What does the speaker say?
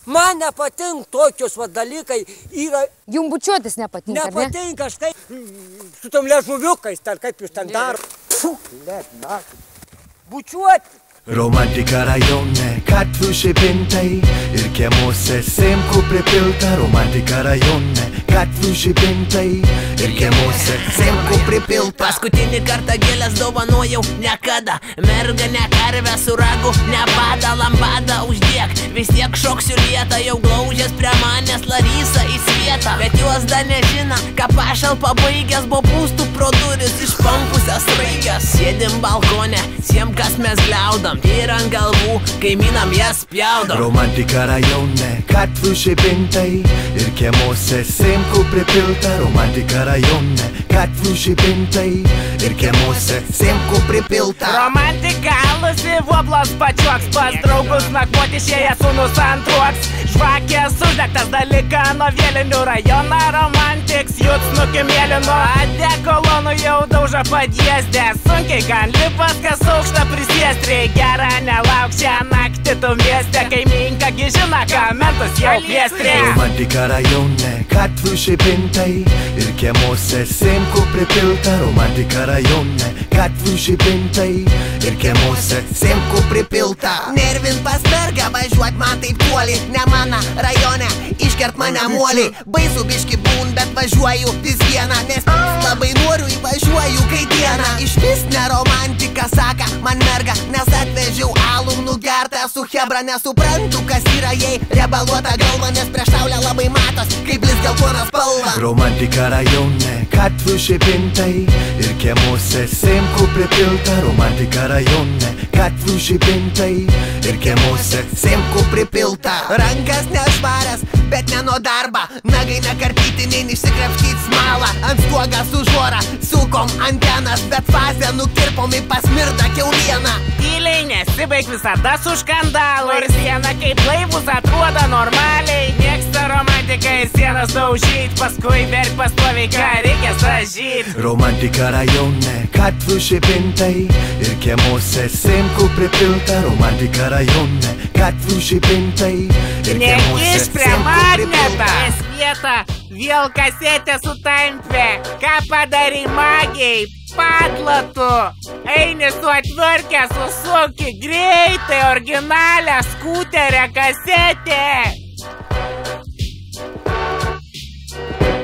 Man nepatinka tokius va dalykai. Jums bučiuotis nepatinka, ne? Nepatinka, štai su tom liežuviukais, ten kaip jūs ten daro. Bučiuoti. Romantika rajone, gatvių žibintai ir kiemuose semkų pripilta. Romantika rajone, gatvių žibintai ir kiemuose semkų pripilta. Paskutinį kartą gėlės dovanojau niekada. Merga ne karvę su ragu, ne badą, lambadą uždėk. Vis tiek šoksiu lietą, jau glaužės prie manęs Larisa į svietą. Bet juos dar nežina, ką pašalpą baigęs, bopūstų pro duris išpampusias raigės. Sėdim balkone, siemkas mes gliaudam ir ant galvų kaimynam jas pjaudam. Romantika rajone, gatvių žibintai ir kiemuose semkų pripilta. Romantika rajone, gatvių žibintai ir kiemuose semkų pripilta. Romantika alusi, voblos pačiuoks, pas draugus nakvoti išėjęs sūnus antruoks. Žvakės uždegtas dalyką nuo vėlinių rajoną romantiks, juts nukimėlino. Ade kolonų jau dauža padėsdė, sunkiai gan lipas, kas aukštą prisės. Gera nelauk šią naktį tu mieste, kaiminka gižina, kamentus jau piestrė. Romantika rajone, gatvių žibintai ir kiemuose semkų pripilta. Romantika rajone, gatvių žibintai ir kiemuose semkų pripilta. Nervin pas mergą važiuot man taip puoli, ne mano rajone, iškert mane muoliai. Baisu biški būn, bet važiuoju vis vieną, nes labai noriu įvažiuoju kai dieną. Iš vis ne romantika, saka man merga, nes atvežiau alų nugertą su hebra. Nesuprantu, kas yra jai rebaluota galva, nes prieš saulę labai matos, kaip blizga geltona spalva. Romantika rajone, gatvių žibintai ir kiemuose semkų pripilta. Romantika rajone, gatvių žibintai ir kiemuose semkų pripilta. Rankas nešvarės, bet ne nuo darbą, nagai nekarpyti, nei išsikrapštyt smalą. Ant stuogą su žora, sukom antenas, bet fazę nukirpom į pasmirdą kiaulieną. Tyliai nesibaig visada su skandalu, ir siena kaip laivus atrodo normaliai. Mėgsta romantiką ir sienas daužyt, paskui verk pastoviai, ką reikia sažyt. Romantika rajone, gatvių žibintai ir kiemuose semkų pripilta. Romantika rajone, gatvių žibintai ir kiemuose semkų pripilta. Vieta, vėl kasetė su tampė, ką padarai magiai, padlatu. Eini su atvirkė, susuki greitai originalią skuterę kasetę.